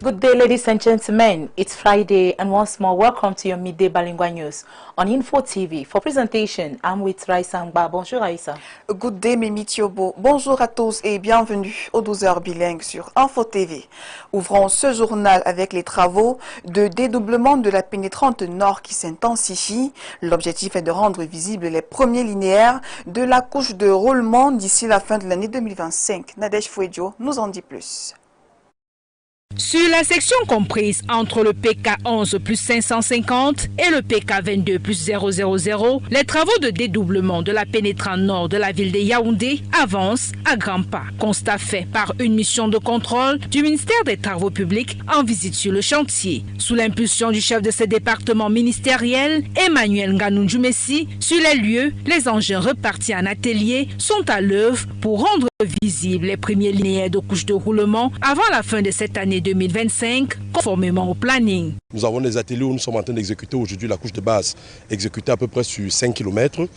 Good day, ladies and gentlemen. It's Friday, and once more, welcome to your midday bilingual news on Info TV. For presentation, I'm with Raïssa Ngba. Bonjour, Raïssa. Good day, Mimi Thiobo. Bonjour à tous et bienvenue aux 12 heures bilingues sur Info TV. Ouvrons ce journal avec les travaux de dédoublement de la pénétrante nord qui s'intensifient. L'objectif est de rendre visibles les premiers linéaires de la couche de roulement d'ici la fin de l'année 2025. Nadège Fouedjo nous en dit plus. Sur la section comprise entre le PK 11 plus 550 et le PK 22 plus 000, les travaux de dédoublement de la pénétrante nord de la ville de Yaoundé avancent à grands pas. Constat fait par une mission de contrôle du ministère des Travaux publics en visite sur le chantier. Sous l'impulsion du chef de ce département ministériel, Emmanuel Nganou-Messi, sur les lieux, les engins repartis en atelier sont à l'œuvre pour rendre visibles les premiers linéaires de couches de roulement avant la fin de cette année 2025, conformément au planning. Nous avons des ateliers où nous sommes en train d'exécuter aujourd'hui la couche de base, exécutée à peu près sur 5 km.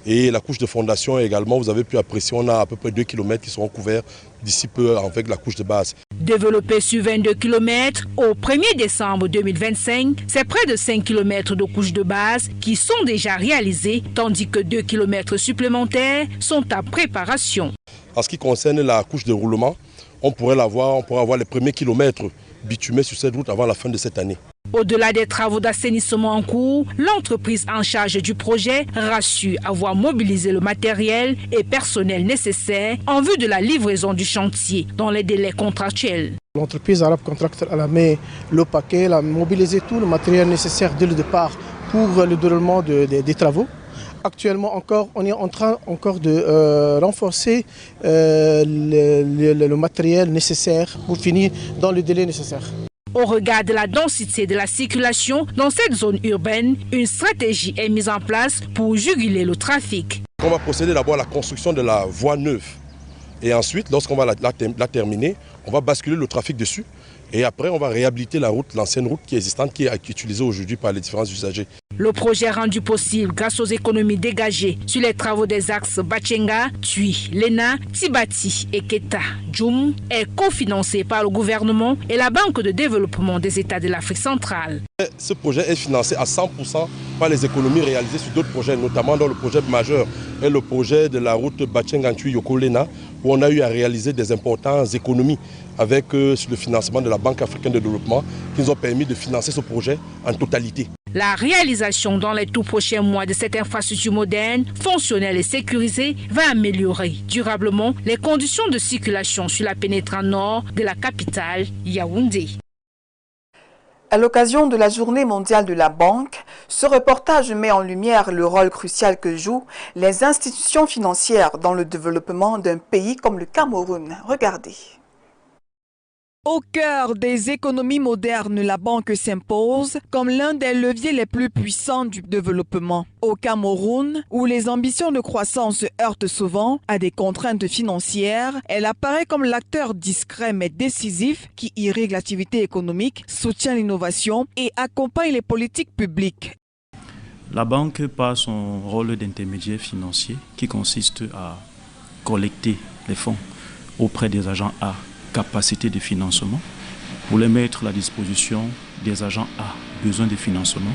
Et la couche de fondation également, vous avez pu apprécier, on a à peu près 2 km qui seront couverts d'ici peu avec la couche de base. Développé sur 22 km, au 1er décembre 2025, c'est près de 5 km de couches de base qui sont déjà réalisées, tandis que 2 km supplémentaires sont à préparation. En ce qui concerne la couche de roulement, on pourrait avoir les premiers kilomètres bitumés sur cette route avant la fin de cette année. Au-delà des travaux d'assainissement en cours, l'entreprise en charge du projet rassure avoir mobilisé le matériel et personnel nécessaires en vue de la livraison du chantier dans les délais contractuels. L'entreprise arabe contracteur a mis le paquet, elle a mobilisé tout le matériel nécessaire dès le départ pour le déroulement des travaux. Actuellement encore, on est en train de renforcer le matériel nécessaire pour finir dans le délai nécessaire. Au regard de la densité de la circulation dans cette zone urbaine, une stratégie est mise en place pour juguler le trafic. On va procéder d'abord à la construction de la voie neuve. Et ensuite, lorsqu'on va la terminer, on va basculer le trafic dessus. Et après, on va réhabiliter la route, l'ancienne route qui est existante, qui est utilisée aujourd'hui par les différents usagers. Le projet rendu possible grâce aux économies dégagées sur les travaux des axes Bachenga, Tui, Lena, Tibati et Keta, Djoum est cofinancé par le gouvernement et la Banque de développement des États de l'Afrique centrale. Ce projet est financé à 100% par les économies réalisées sur d'autres projets, notamment dans le projet majeur et le projet de la route Bachenga-Tui-Yoko-Lena, où on a eu à réaliser des importantes économies avec le financement de la Banque africaine de développement qui nous ont permis de financer ce projet en totalité. La réalisation dans les tout prochains mois de cette infrastructure moderne, fonctionnelle et sécurisée va améliorer durablement les conditions de circulation sur la pénétrante nord de la capitale Yaoundé. À l'occasion de la Journée mondiale de la banque, ce reportage met en lumière le rôle crucial que jouent les institutions financières dans le développement d'un pays comme le Cameroun. Regardez. Au cœur des économies modernes, la banque s'impose comme l'un des leviers les plus puissants du développement. Au Cameroun, où les ambitions de croissance se heurtent souvent à des contraintes financières, elle apparaît comme l'acteur discret mais décisif qui irrigue l'activité économique, soutient l'innovation et accompagne les politiques publiques. La banque, par son rôle d'intermédiaire financier qui consiste à collecter les fonds auprès des agents à capacité de financement pour les mettre à la disposition des agents à besoin de financement,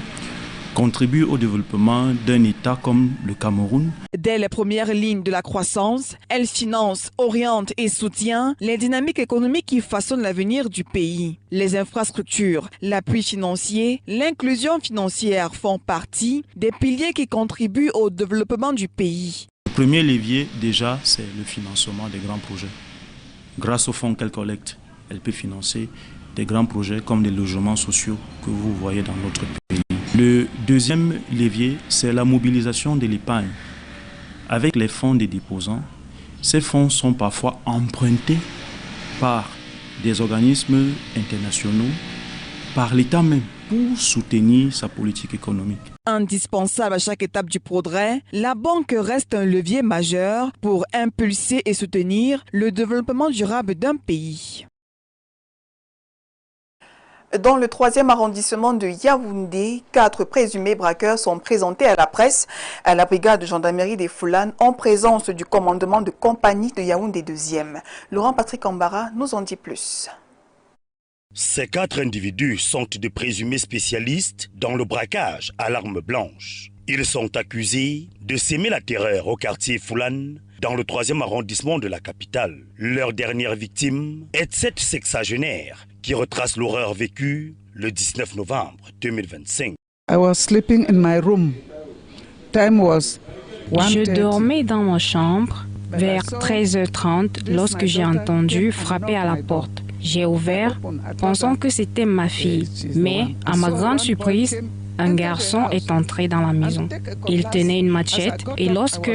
contribue au développement d'un État comme le Cameroun. Dès les premières lignes de la croissance, elle finance, oriente et soutient les dynamiques économiques qui façonnent l'avenir du pays. Les infrastructures, l'appui financier, l'inclusion financière font partie des piliers qui contribuent au développement du pays. Le premier levier, déjà, c'est le financement des grands projets. Grâce aux fonds qu'elle collecte, elle peut financer des grands projets comme les logements sociaux que vous voyez dans notre pays. Le deuxième levier, c'est la mobilisation de l'épargne. Avec les fonds des déposants, ces fonds sont parfois empruntés par des organismes internationaux, par l'État même, pour soutenir sa politique économique. Indispensable à chaque étape du progrès, la banque reste un levier majeur pour impulser et soutenir le développement durable d'un pays. Dans le 3e arrondissement de Yaoundé, 4 présumés braqueurs sont présentés à la presse à la brigade de gendarmerie des Foulanes en présence du commandement de compagnie de Yaoundé 2e. Laurent Patrick Ambara nous en dit plus. Ces 4 individus sont de présumés spécialistes dans le braquage à l'arme blanche. Ils sont accusés de s'aimer la terreur au quartier Foulane, dans le 3e arrondissement de la capitale. Leur dernière victime est cette sexagénaire qui retrace l'horreur vécue le 19 novembre 2025. I was sleeping in my room. Time was 1:30. Je dormais dans ma chambre vers 13h30 lorsque j'ai entendu frapper à la porte. J'ai ouvert, pensant que c'était ma fille, mais à ma grande surprise, un garçon est entré dans la maison. Il tenait une machette et lorsque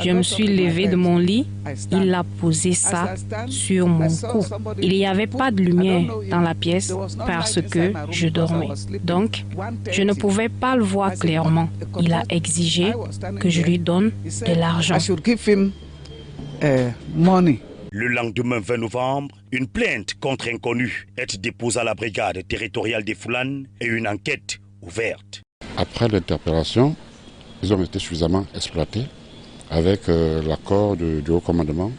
je me suis levée de mon lit, il a posé ça sur mon cou. Il n'y avait pas de lumière dans la pièce parce que je dormais. Donc, je ne pouvais pas le voir clairement. Il a exigé que je lui donne de l'argent. Le lendemain 20 novembre, une plainte contre inconnu est déposée à la brigade territoriale des Foulanes et une enquête ouverte. Après l'interpellation, ils ont été suffisamment exploités avec l'accord du haut commandement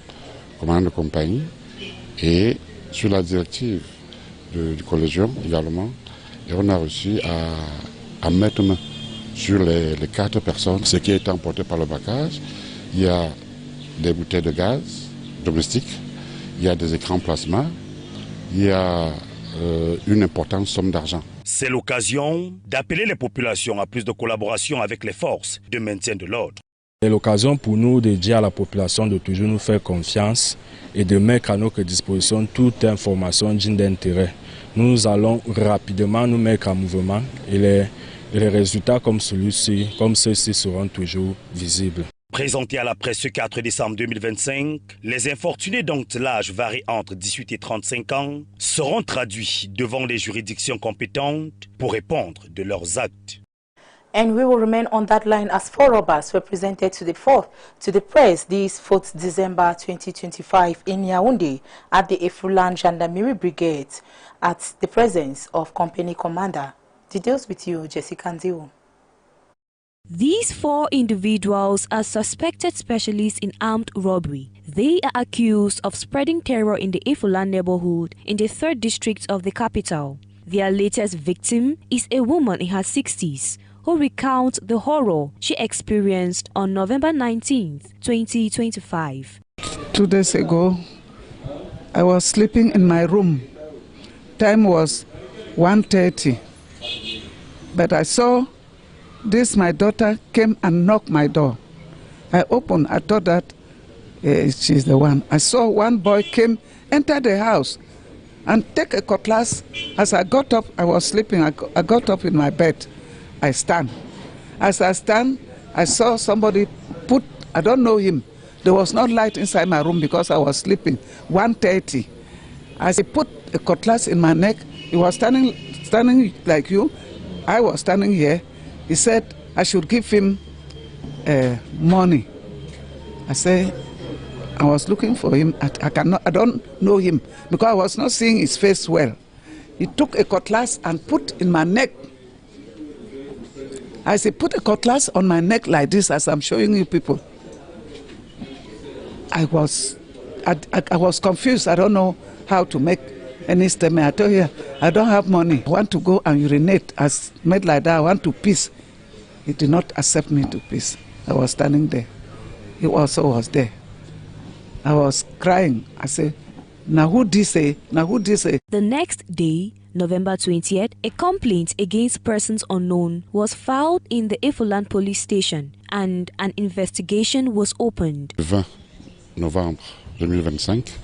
de compagnie et sur la directive du collégium également. Et on a réussi à mettre main sur les 4 personnes. Ce qui a été emporté par le braquage, il y a des bouteilles de gaz domestiques, il y a des écrans plasma, il y a une importante somme d'argent. C'est l'occasion d'appeler les populations à plus de collaboration avec les forces de maintien de l'ordre. C'est l'occasion pour nous de dire à la population de toujours nous faire confiance et de mettre à notre disposition toute information digne d'intérêt. Nous allons rapidement nous mettre en mouvement et les résultats comme ceux-ci seront toujours visibles. Présenté à la presse ce 4 décembre 2025, les infortunés dont l'âge varie entre 18 et 35 ans seront traduits devant les juridictions compétentes pour répondre de leurs actes. And we will remain on that line as 4 robbers were presented to the press this 4th December 2025 in Yaoundé at the Efulan Gendarmerie Brigade at the presence of company commander. Details with you, Jessica Nziwo. These 4 individuals are suspected specialists in armed robbery. They are accused of spreading terror in the Efulan neighborhood in the 3rd district of the capital. Their latest victim is a woman in her 60s who recounts the horror she experienced on November 19th, 2025. 2 days ago, I was sleeping in my room. Time was 1:30. But I saw my daughter came and knocked my door. I opened, I thought that she's the one. I saw one boy came, enter the house and take a cutlass. As I got up, I was sleeping, I got up in my bed. I stand. As I stand, I saw somebody put, I don't know him. There was no light inside my room because I was sleeping. 1:30. As he put a cutlass in my neck, he was standing like you. I was standing here. He said I should give him money. I said I was looking for him. I don't know him because I was not seeing his face well. He took a cutlass and put in my neck. As he put a cutlass on my neck like this, as I'm showing you people, I was confused. I don't know how to make any statement. I told you, I don't have money. I want to go and urinate. As made like that, I want to piss. He did not accept me to piss. I was standing there. He also was there. I was crying. I said, now who this say? Now who this say? The next day, November 20th, a complaint against persons unknown was filed in the Efulan police station and an investigation was opened. 20 novembre 2025,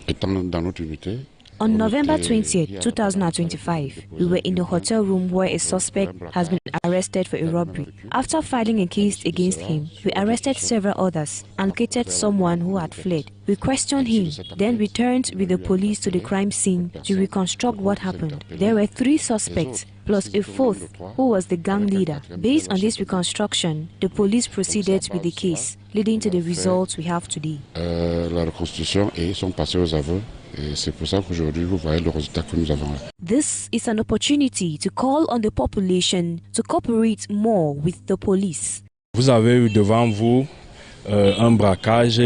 étant dans notre unité, On November 20th, 2025, we were in the hotel room where a suspect has been arrested for a robbery. After filing a case against him, we arrested several others and located someone who had fled. We questioned him, then returned with the police to the crime scene to reconstruct what happened. There were 3 suspects, plus a 4th, who was the gang leader. Based on this reconstruction, the police proceeded with the case, leading to the results we have today. La reconstitution et sont passés aux aveux. Et c'est pour ça qu'aujourd'hui, vous voyez le résultat que nous avons là. This is an opportunity to call on the population to cooperate more with the police. Vous avez eu devant vous un braquage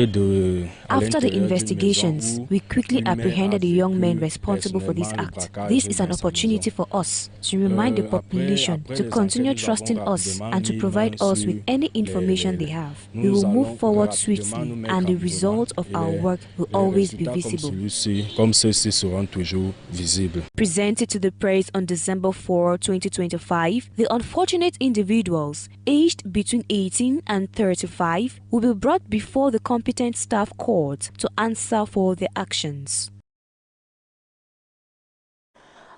After the investigations, we quickly apprehended the young men responsible for this act. This is an opportunity for us to remind the population to continue trusting us and to provide us with any information they have. We will move forward swiftly and the result of our work will always be visible. Presented to the press on December 4, 2025, the unfortunate individuals aged between 18 and 35 will be brought before the competent staff court to answer for their actions.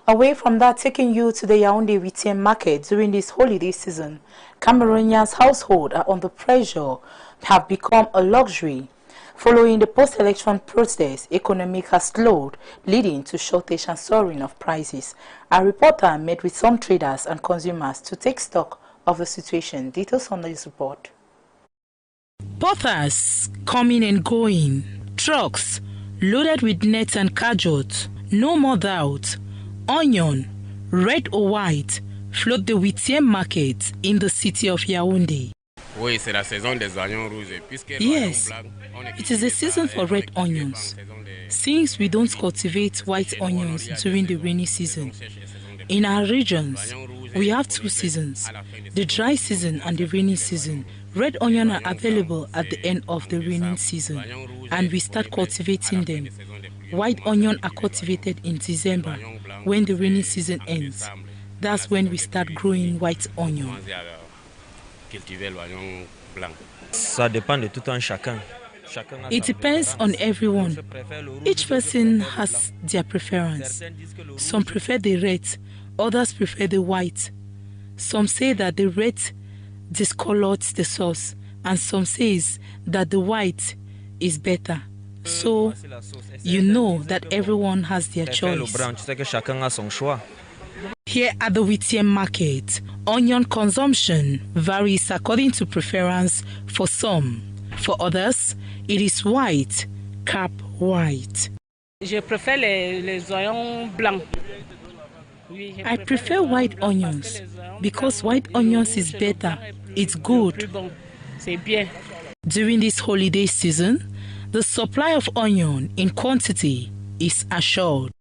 Away from that, taking you to the Yaoundé retail market during this holiday season, Cameroonians' households are under pressure, have become a luxury. Following the post-election protest, economic has slowed, leading to shortage and soaring of prices. Our reporter met with some traders and consumers to take stock of the situation. Details on this report. Porters coming and going, trucks loaded with nets and cajots, no more doubt. Onion, red or white, flood the Huitième market in the city of Yaoundé. Yes, it is the season for red onions, since we don't cultivate white onions during the rainy season. In our regions, we have two seasons, the dry season and the rainy season. Red onion are available at the end of the rainy season, and we start cultivating them. White onion are cultivated in December, when the rainy season ends. That's when we start growing white onion. It depends on everyone. Each person has their preference. Some prefer the red, others prefer the white. Some say that the red discolored the sauce, and some says that the white is better. So, you know that everyone has their choice. Here at the Huitième market, onion consumption varies according to preference for some. For others, it is white, cap white. Je préfère les oignons blancs. I prefer white onions because white onions is better. It's good. During this holiday season, the supply of onion in quantity is assured.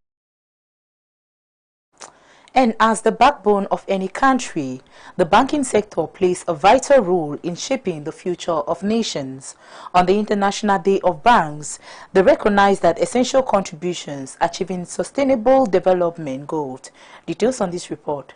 And as the backbone of any country, the banking sector plays a vital role in shaping the future of nations. On the International Day of Banks, they recognize that essential contributions achieving sustainable development goals. Details on this report.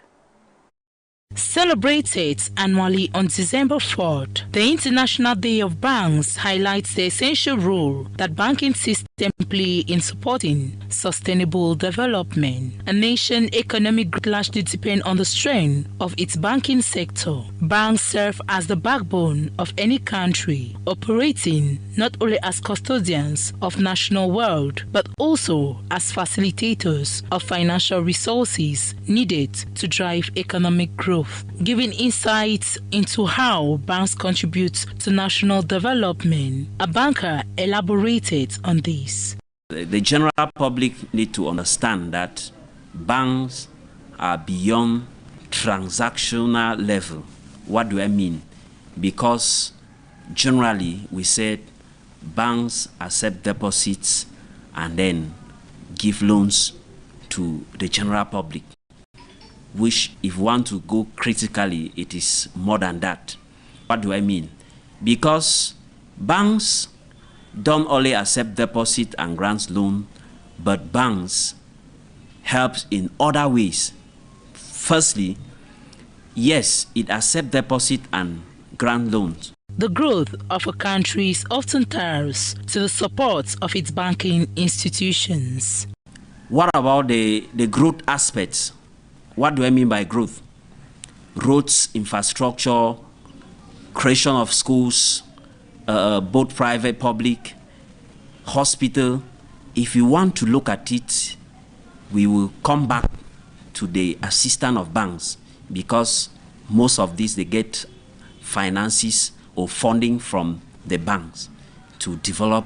Celebrated annually on December 4th, the International Day of Banks highlights the essential role that banking systems play in supporting sustainable development. A nation's economic largely depends on the strength of its banking sector. Banks serve as the backbone of any country, operating not only as custodians of national wealth, but also as facilitators of financial resources needed to drive economic growth. Giving insights into how banks contribute to national development, a banker elaborated on this. The general public need to understand that banks are beyond transactional level. What do I mean? Because generally we said banks accept deposits and then give loans to the general public, which if you want to go critically, it is more than that. What do I mean? Because banks don't only accept deposit and grants loan, but banks help in other ways. Firstly, yes, it accepts deposit and grant loans. The growth of a country is often ties to the support of its banking institutions. What about the growth aspects? What do I mean by growth? Roads, infrastructure, creation of schools, both private, public, hospital. If you want to look at it, we will come back to the assistance of banks, because most of these, they get finances or funding from the banks to develop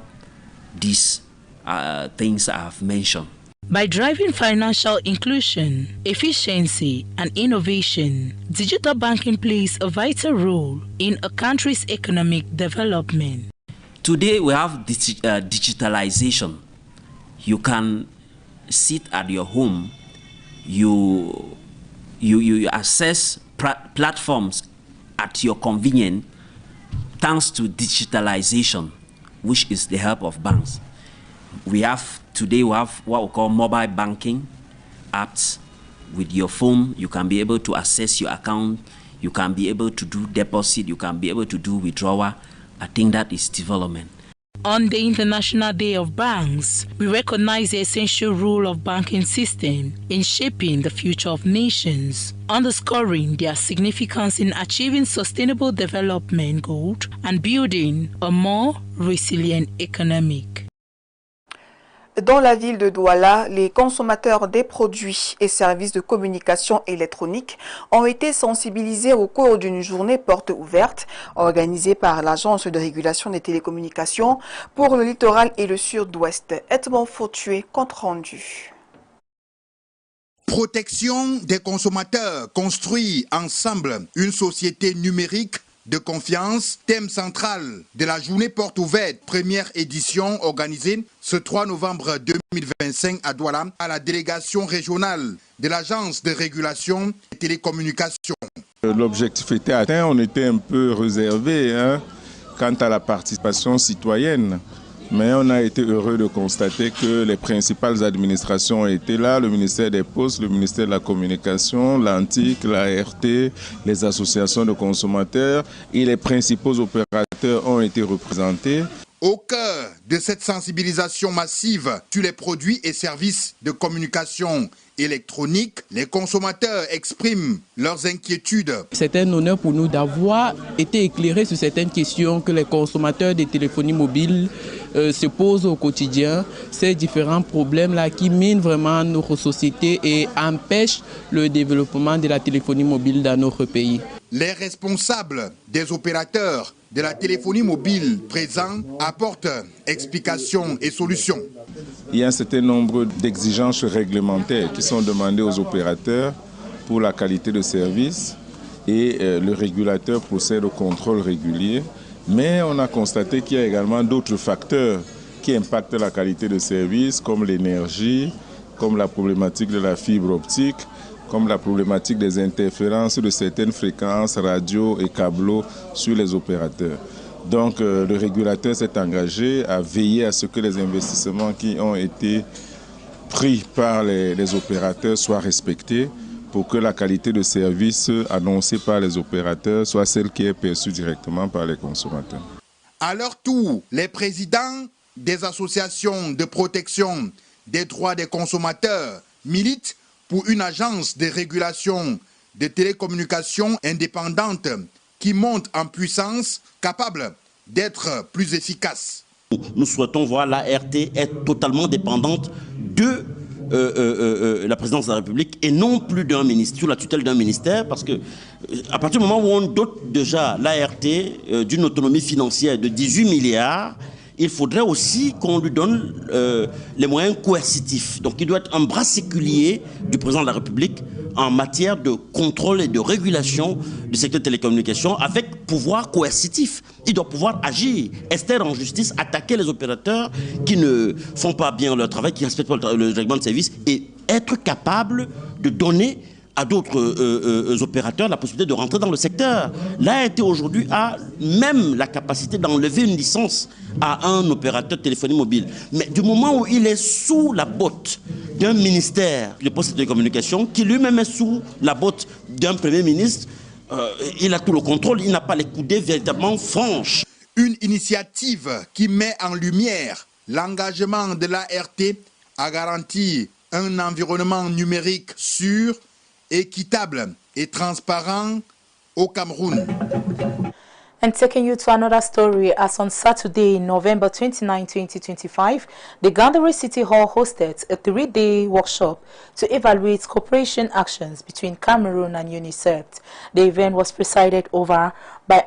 these things I have mentioned. By driving financial inclusion, efficiency, and innovation, digital banking plays a vital role in a country's economic development. Today we have digitalization. You can sit at your home, you access platforms at your convenience thanks to digitalization, which is the help of banks. Today we have what we call mobile banking apps. With your phone, you can be able to access your account, you can be able to do deposit, you can be able to do withdrawal. I think that is development. On the International Day of Banks, we recognize the essential role of banking system in shaping the future of nations, underscoring their significance in achieving sustainable development goals and building a more resilient economy. Dans la ville de Douala, les consommateurs des produits et services de communication électronique ont été sensibilisés au cours d'une journée porte ouverte organisée par l'Agence de régulation des télécommunications pour le littoral et le sud-ouest. Edmond Fautué, compte rendu. Protection des consommateurs, construit ensemble une société numérique de confiance, thème central de la journée porte ouverte, première édition organisée ce 3 novembre 2025 à Douala, à la délégation régionale de l'Agence de régulation des télécommunications. L'objectif était atteint, on était un peu réservé quant à la participation citoyenne. Mais on a été heureux de constater que les principales administrations étaient là, le ministère des Postes, le ministère de la Communication, l'Antique, l'ART, les associations de consommateurs et les principaux opérateurs ont été représentés. Au cœur de cette sensibilisation massive sur les produits et services de communication électronique, les consommateurs expriment leurs inquiétudes. C'est un honneur pour nous d'avoir été éclairés sur certaines questions que les consommateurs de téléphonie mobile se posent au quotidien. Ces différents problèmes-là qui minent vraiment notre société et empêchent le développement de la téléphonie mobile dans notre pays. Les responsables des opérateurs de la téléphonie mobile présents apportent explications et solutions. Il y a un certain nombre d'exigences réglementaires qui sont demandées aux opérateurs pour la qualité de service et le régulateur procède au contrôle régulier. Mais on a constaté qu'il y a également d'autres facteurs qui impactent la qualité de service comme l'énergie, comme la problématique de la fibre optique, comme la problématique des interférences de certaines fréquences radio et câbleaux sur les opérateurs. Donc le régulateur s'est engagé à veiller à ce que les investissements qui ont été pris par les opérateurs soient respectés pour que la qualité de service annoncée par les opérateurs soit celle qui est perçue directement par les consommateurs. À leur tour, les présidents des associations de protection des droits des consommateurs militent pour une agence de régulation des télécommunications indépendante qui monte en puissance, capable d'être plus efficace. Nous souhaitons voir l'ART être totalement dépendante de la présidence de la République et non plus d'un ministère, sous la tutelle d'un ministère, parce que à partir du moment où on dote déjà l'ART d'une autonomie financière de 18 milliards, il faudrait aussi qu'on lui donne les moyens coercitifs. Donc il doit être un bras séculier du président de la République en matière de contrôle et de régulation du secteur de télécommunications avec pouvoir coercitif. Il doit pouvoir agir, ester en justice, attaquer les opérateurs qui ne font pas bien leur travail, qui ne respectent pas le règlement de service et être capable de donner à d'autres opérateurs la possibilité de rentrer dans le secteur. L'ART aujourd'hui a même la capacité d'enlever une licence à un opérateur de téléphonie mobile. Mais du moment où il est sous la botte d'un ministère de Postes et de Télécommunications, qui lui-même est sous la botte d'un Premier ministre, il a tout le contrôle, il n'a pas les coudées véritablement franches. Une initiative qui met en lumière l'engagement de l'ART à garantir un environnement numérique sûr, équitable et transparent au Cameroun. And taking you to another story, as on Saturday, November 29, 2025, the Gandari City Hall hosted a 3-day workshop to evaluate cooperation actions between Cameroon and UNICEF. The event was presided over by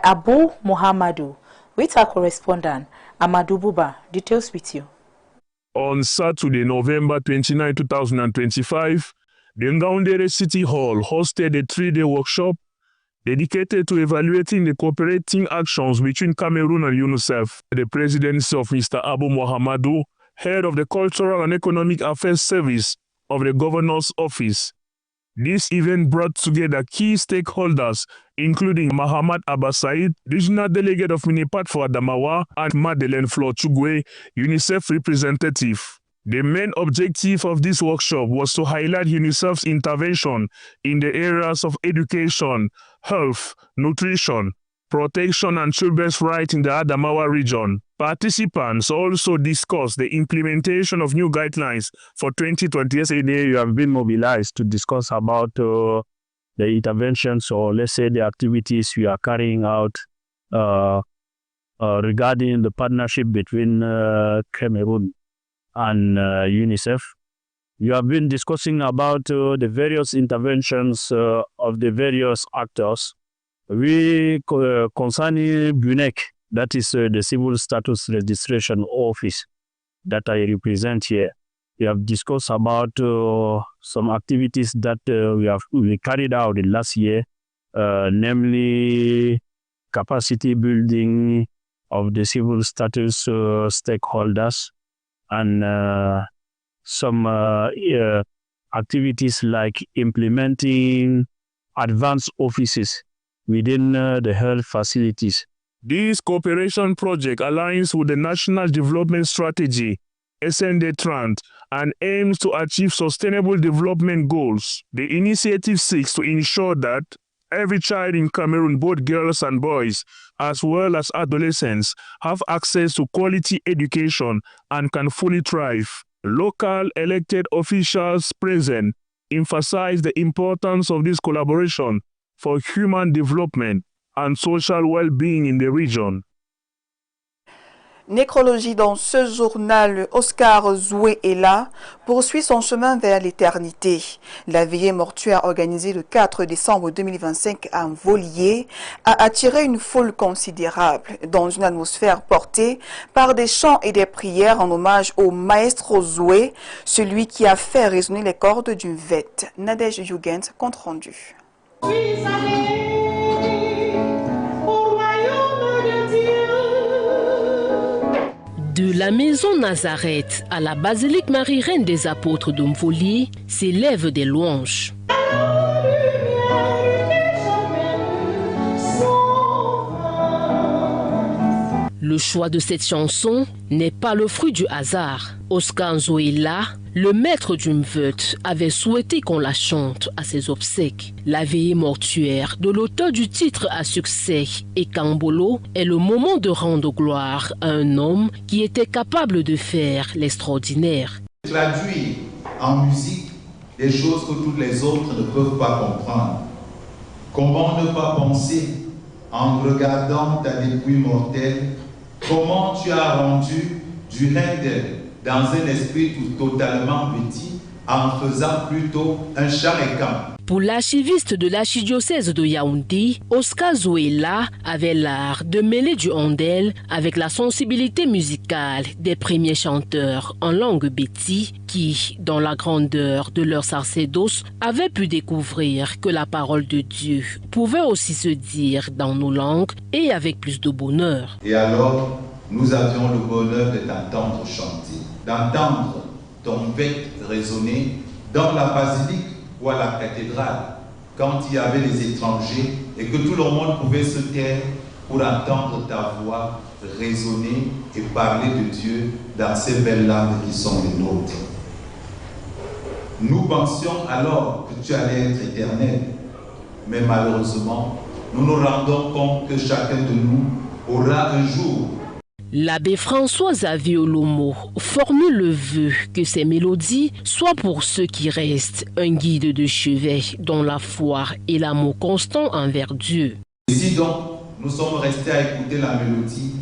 Abu Muhammadu, with our correspondent, Amadou Buba. Details with you. On Saturday, November 29, 2025, the Ngaoundere City Hall hosted a 3-day workshop dedicated to evaluating the cooperating actions between Cameroon and UNICEF. The presidency of Mr. Abu Mohamedou, head of the Cultural and Economic Affairs Service of the Governor's Office. This event brought together key stakeholders, including Mahamad Abbasaid, regional delegate of Minipat for Adamawa, and Madeleine Flor Chugwe, UNICEF representative. The main objective of this workshop was to highlight UNICEF's intervention in the areas of education, health, nutrition, protection and children's rights in the Adamawa region. Participants also discussed the implementation of new guidelines for 2020. Yesterday, you have been mobilized to discuss about the interventions, or let's say the activities we are carrying out regarding the partnership between Cameroon and UNICEF. You have been discussing about the various interventions of the various actors. We concerning BUNEC, that is the Civil Status Registration Office that I represent here. We have discussed about some activities that we carried out in last year, namely capacity building of the civil status stakeholders, and some activities like implementing advanced offices within the health facilities. This cooperation project aligns with the National Development Strategy, SND-Trant, and aims to achieve sustainable development goals. The initiative seeks to ensure that every child in Cameroon, both girls and boys, as well as adolescents, have access to quality education and can fully thrive. Local elected officials present emphasize the importance of this collaboration for human development and social well-being in the region. Nécrologie dans ce journal, Oscar Zoué est là, poursuit son chemin vers l'éternité. La veillée mortuaire organisée le 4 décembre 2025 à Volier a attiré une foule considérable dans une atmosphère portée par des chants et des prières en hommage au maestro Zoué, celui qui a fait résonner les cordes d'une vette. Nadège Yougent, compte rendu. De la maison Nazareth à la basilique Marie-Reine des Apôtres d'Omvoli s'élèvent des louanges. Le choix de cette chanson n'est pas le fruit du hasard. Oscar Nzoïla, le maître d'une veute, avait souhaité qu'on la chante à ses obsèques. La veillée mortuaire de l'auteur du titre à succès et Kambolo est le moment de rendre gloire à un homme qui était capable de faire l'extraordinaire. Traduire en musique des choses que tous les autres ne peuvent pas comprendre. Comment ne pas penser en regardant ta dépouille mortelle? Comment tu as rendu du Handel dans un esprit totalement petit en faisant plutôt un charrecan. Pour l'archiviste de l'archidiocèse de Yaoundé, Oscar Zouéla avait l'art de mêler du Handel avec la sensibilité musicale des premiers chanteurs en langue béti qui, dans la grandeur de leur sacerdoce, avaient pu découvrir que la parole de Dieu pouvait aussi se dire dans nos langues et avec plus de bonheur. Et alors, nous avions le bonheur de t'entendre chanter, d'entendre ton bec résonner dans la basilique ou à la cathédrale, quand il y avait les étrangers et que tout le monde pouvait se taire pour entendre ta voix résonner et parler de Dieu dans ces belles langues qui sont les nôtres. Nous pensions alors que tu allais être éternel, mais malheureusement, nous nous rendons compte que chacun de nous aura un jour. L'abbé François Xavier Olomo formule le vœu que ces mélodies soient pour ceux qui restent un guide de chevet dont la foi et l'amour constant envers Dieu. Si donc nous sommes restés à écouter la mélodie,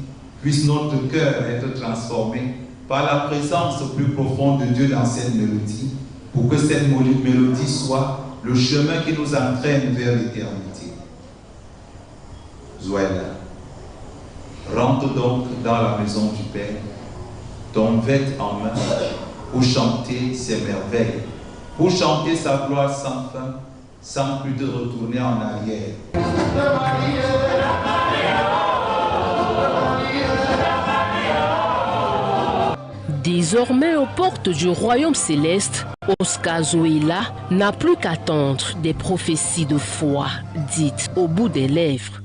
puisse notre cœur être transformé par la présence plus profonde de Dieu dans cette mélodie, pour que cette mélodie soit le chemin qui nous entraîne vers l'éternité. Zoëla. Rentre donc dans la maison du Père, ton vêtement en main, pour chanter ses merveilles, pour chanter sa gloire sans fin, sans plus te retourner en arrière. Désormais aux portes du royaume céleste, Oscar Zoéla n'a plus qu'attendre des prophéties de foi dites au bout des lèvres.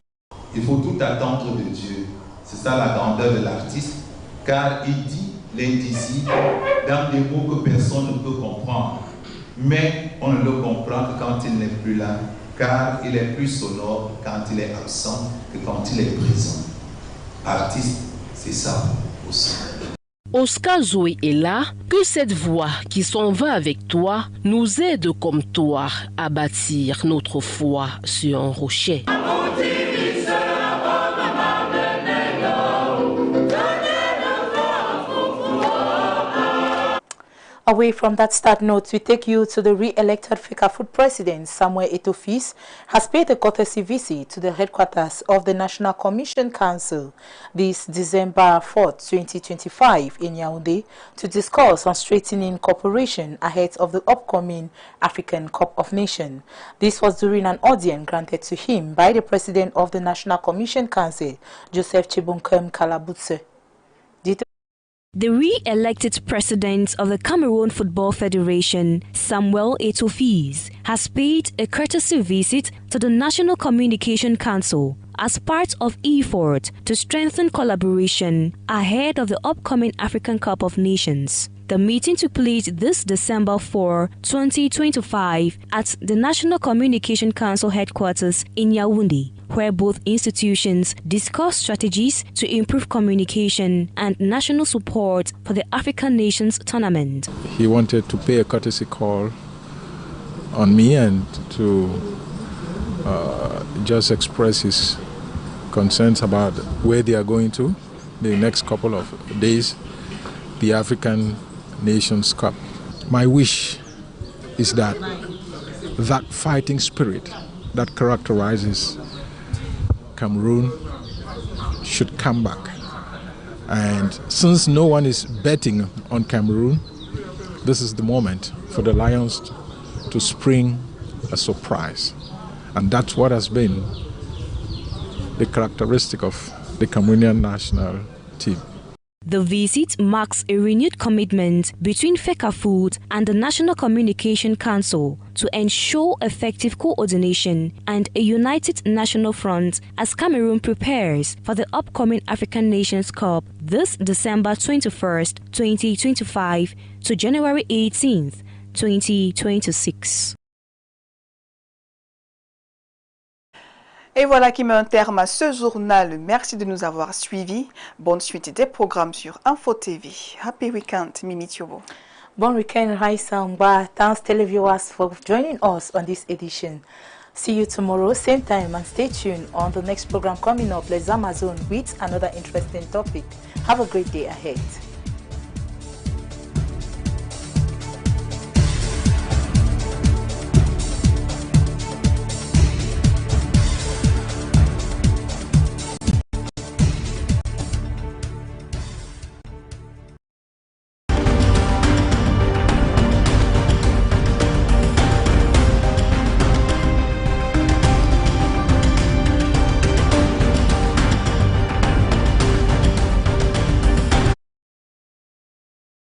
Il faut tout attendre de Dieu. C'est ça la grandeur de l'artiste, car il dit l'indicible dans des mots que personne ne peut comprendre. Mais on ne le comprend que quand il n'est plus là, car il est plus sonore quand il est absent que quand il est présent. Artiste, c'est ça aussi. Oscar Zoé est là, que cette voix qui s'en va avec toi nous aide comme toi à bâtir notre foi sur un rocher. Away from that start note, we take you to the re-elected FECAFOOT president, Samuel Eto'o has paid a courtesy visit to the headquarters of the National Commission Council this December 4, 2025 in Yaoundé to discuss on strengthening cooperation ahead of the upcoming African Cup of Nations. This was during an audience granted to him by the president of the National Commission Council, Joseph Chibunkem Kalabutse. The re-elected president of the Cameroon Football Federation, Samuel Eto'o, has paid a courtesy visit to the National Communication Council as part of effort to strengthen collaboration ahead of the upcoming African Cup of Nations. The meeting took place this December 4, 2025 at the National Communication Council headquarters in Yaoundé, where both institutions discussed strategies to improve communication and national support for the African Nations tournament. He wanted to pay a courtesy call on me and to just express his concerns about where they are going to the next couple of days, the African Nations Cup. My wish is that fighting spirit that characterizes Cameroon should come back. And since no one is betting on Cameroon, this is the moment for the Lions to spring a surprise. And that's what has been the characteristic of the Cameroonian national team. The visit marks a renewed commitment between FECAFOOT and the National Communication Council to ensure effective coordination and a united national front as Cameroon prepares for the upcoming African Nations Cup this December 21st, 2025 to January 18th, 2026. Et voilà qui met un terme à ce journal. Merci de nous avoir suivis. Bonne suite des programmes sur Info TV. Happy weekend, Mimi Thiobo. Bon weekend, Raisa Mba. Thanks televiewers for joining us on this edition. See you tomorrow, same time, and stay tuned on the next program coming up, Les Amazon, with another interesting topic. Have a great day ahead.